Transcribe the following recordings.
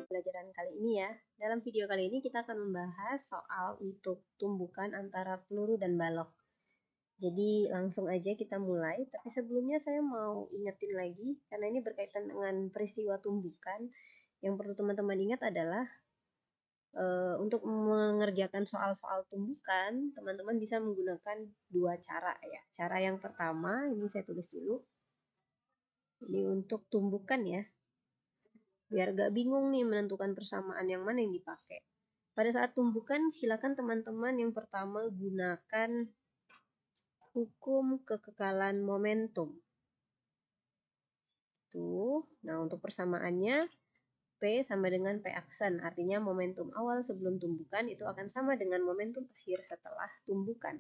Pelajaran kali ini ya. Dalam video kali ini kita akan membahas soal untuk tumbukan antara peluru dan balok. Jadi langsung aja kita mulai, tapi sebelumnya saya mau ingetin lagi, karena ini berkaitan dengan peristiwa tumbukan. Yang perlu teman-teman ingat adalah untuk mengerjakan soal-soal tumbukan, teman-teman bisa menggunakan dua cara ya. Cara yang pertama, ini saya tulis dulu. Ini untuk tumbukan ya. Biar gak bingung nih menentukan persamaan yang mana yang dipakai. Pada saat tumbukan, silakan teman-teman yang pertama gunakan hukum kekekalan momentum. Tuh, nah untuk persamaannya P sama dengan P aksen, artinya momentum awal sebelum tumbukan itu akan sama dengan momentum akhir setelah tumbukan.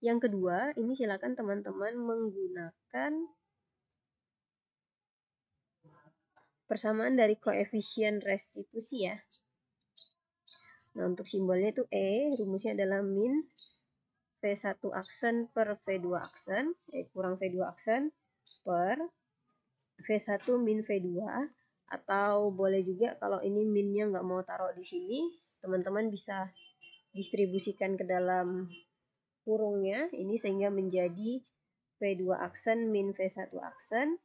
Yang kedua, ini silakan teman-teman menggunakan persamaan dari koefisien restitusi ya. Nah, untuk simbolnya itu E, rumusnya adalah min V1 aksen per V2 aksen, kurang V2 aksen per V1 min V2, atau boleh juga kalau ini minnya nggak mau taruh di sini, teman-teman bisa distribusikan ke dalam kurungnya ini sehingga menjadi V2 aksen min V1 aksen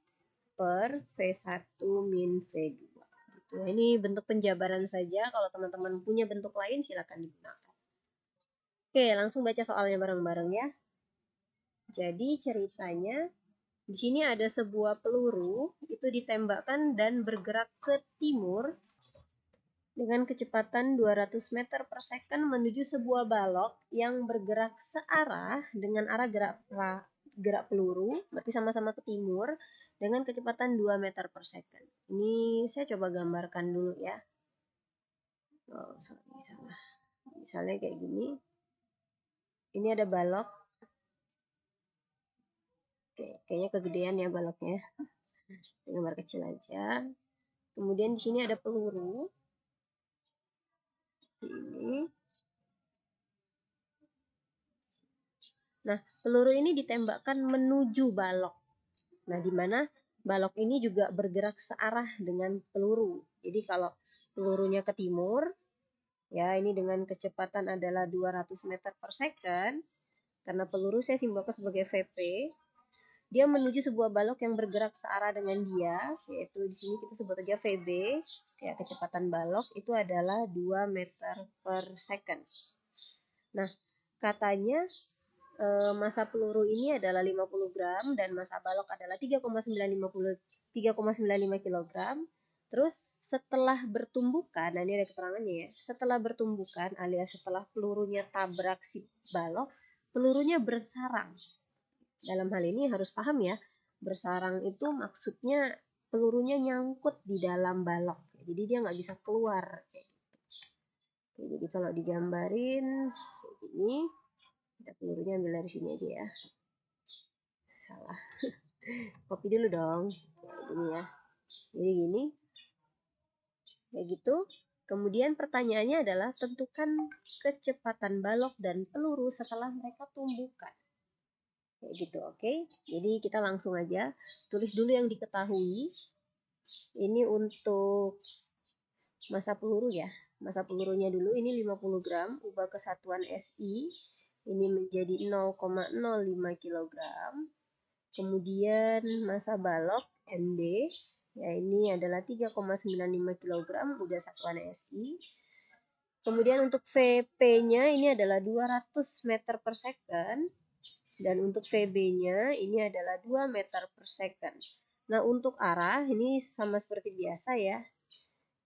per V1 min V2. Gitu. Ini bentuk penjabaran saja, kalau teman-teman punya bentuk lain silakan digunakan. Oke, langsung baca soalnya bareng-bareng ya. Jadi ceritanya di sini ada sebuah peluru itu ditembakkan dan bergerak ke timur dengan kecepatan 200 meter per second menuju sebuah balok yang bergerak searah dengan arah gerak peluru, berarti sama-sama ke timur dengan kecepatan 2 meter per second. Ini saya coba gambarkan dulu ya. Oh, salah. Misalnya kayak gini. Ini ada balok. Oke, kayaknya kegedean ya baloknya. Gambar kecil aja. Kemudian di sini ada peluru. Ini. Nah, peluru ini ditembakkan menuju balok. Nah, di mana balok ini juga bergerak searah dengan peluru. Jadi kalau pelurunya ke timur, ya ini dengan kecepatan adalah 200 meter per second, karena peluru saya simbolkan sebagai VP, dia menuju sebuah balok yang bergerak searah dengan dia, yaitu di sini kita sebut aja VB, ya kecepatan balok itu adalah 2 meter per second. Nah, katanya massa peluru ini adalah 50 gram dan massa balok adalah 3,95 kg. Terus setelah bertumbukan, nah ini ada keterangannya ya, setelah bertumbukan alias setelah pelurunya tabrak si balok, pelurunya bersarang. Dalam hal ini harus paham ya, bersarang itu maksudnya pelurunya nyangkut di dalam balok, jadi dia nggak bisa keluar. Jadi kalau digambarin ini, kita pelurunya ambil dari sini aja ya. Salah. Copy dulu dong. Ini ya. Jadi gini. Kayak gitu. Kemudian pertanyaannya adalah tentukan kecepatan balok dan peluru setelah mereka tumbukan. Kayak gitu, oke? Jadi kita langsung aja tulis dulu yang diketahui. Ini untuk massa peluru ya. Massa pelurunya dulu ini 50 gram, ubah kesatuan SI. Ini menjadi 0,05 kg. Kemudian massa balok MB, ya ini adalah 3,95 kg, udah satuan SI. Kemudian untuk VP-nya ini adalah 200 meter per second. Dan untuk VB-nya ini adalah 2 meter per second. Nah, untuk arah ini sama seperti biasa ya.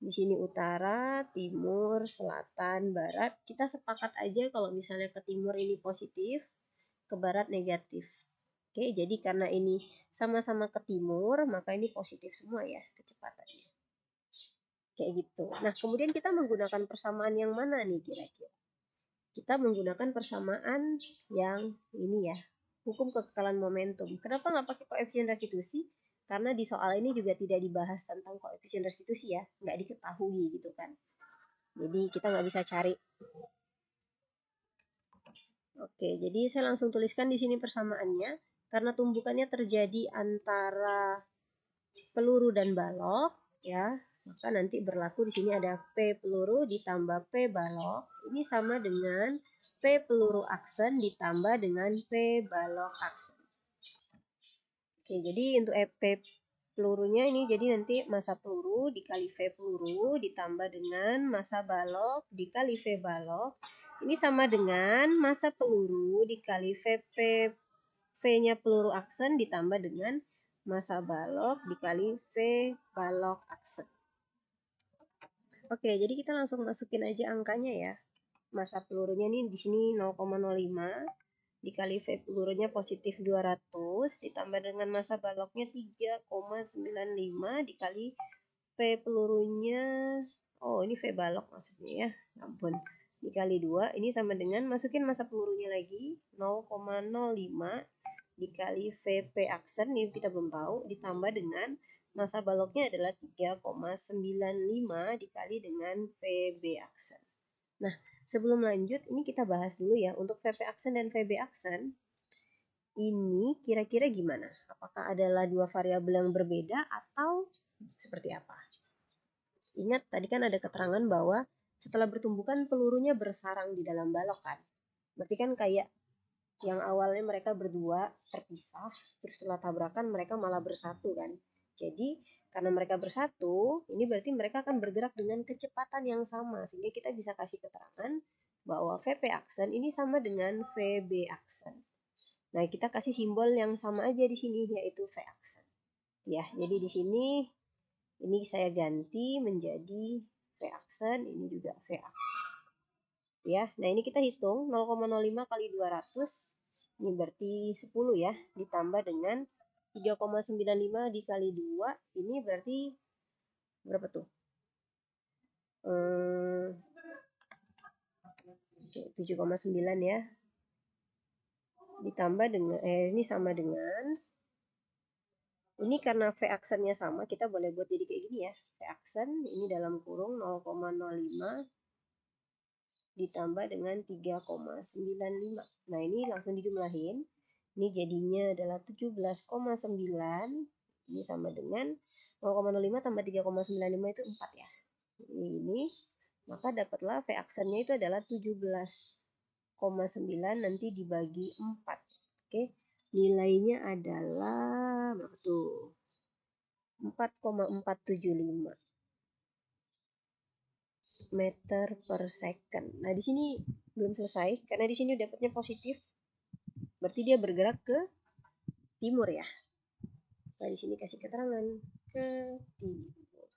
Di sini utara, timur, selatan, barat. Kita sepakat aja kalau misalnya ke timur ini positif, ke barat negatif. Oke, jadi karena ini sama-sama ke timur, maka ini positif semua ya kecepatannya. Kayak gitu. Nah, kemudian kita menggunakan persamaan yang mana nih kira-kira? Kita menggunakan persamaan yang ini ya, hukum kekekalan momentum. Kenapa nggak pakai koefisien restitusi? Karena di soal ini juga tidak dibahas tentang koefisien restitusi ya, nggak diketahui gitu kan. Jadi kita nggak bisa cari. Oke, jadi saya langsung tuliskan di sini persamaannya. karena tumbukannya terjadi antara peluru dan balok, ya, maka nanti berlaku di sini ada P peluru ditambah P balok. Ini sama dengan P peluru aksen ditambah dengan P balok aksen. Oke, jadi untuk P pelurunya ini jadi nanti massa peluru dikali V peluru ditambah dengan massa balok dikali V balok. Ini sama dengan massa peluru dikali V-nya peluru aksen ditambah dengan massa balok dikali V balok aksen. Oke, jadi kita langsung masukin aja angkanya ya. Massa pelurunya ini di sini 0,05 dikali V pelurunya positif 200 ditambah dengan massa baloknya 3,95 dikali V pelurunya, oh ini V balok maksudnya ya, ampun, dikali 2, ini sama dengan masukin massa pelurunya lagi 0,05 dikali VP aksen, ini kita belum tahu, ditambah dengan massa baloknya adalah 3,95 dikali dengan VB aksen. Nah, sebelum lanjut, ini kita bahas dulu ya, untuk VP aksen dan VB aksen, ini kira-kira gimana? Apakah adalah dua variabel yang berbeda atau seperti apa? Ingat, tadi kan ada keterangan bahwa setelah bertumbukan pelurunya bersarang di dalam balok kan? Berarti kan kayak yang awalnya mereka berdua terpisah, terus setelah tabrakan mereka malah bersatu kan? Jadi karena mereka bersatu, ini berarti mereka akan bergerak dengan kecepatan yang sama, sehingga kita bisa kasih keterangan bahwa VP aksen ini sama dengan VB aksen. Nah, kita kasih simbol yang sama aja di sini, yaitu V aksen. Ya, jadi di sini ini saya ganti menjadi V aksen, ini juga V aksen. Ya, nah ini kita hitung 0,05 kali 200, ini berarti 10 ya, ditambah dengan 3,95 dikali 2, ini berarti berapa tuh? 7,9 ya. Ditambah dengan, ini sama dengan, ini karena V aksennya sama, kita boleh buat jadi kayak gini ya. V aksen, ini dalam kurung 0,05 ditambah dengan 3,95. Nah, ini langsung dijumlahin. Ini jadinya adalah 17,9. Ini sama dengan 0,05 tambah 3,95 itu 4 ya. Ini maka dapatlah V aksennya itu adalah 17,9 nanti dibagi 4. Oke. Nilainya adalah berapa tuh? 4,475 meter per second. Nah, di sini belum selesai karena di sini dapatnya positif. Berarti dia bergerak ke timur ya. Nah, di sini kasih keterangan ke timur.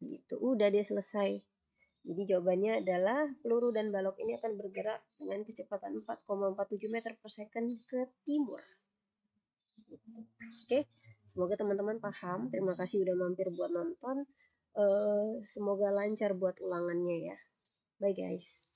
Gitu. Udah dia selesai. Jadi jawabannya adalah peluru dan balok ini akan bergerak dengan kecepatan 4,47 meter per second ke timur. Oke, semoga teman-teman paham. Terima kasih udah mampir buat nonton. Semoga lancar buat ulangannya ya. Bye guys.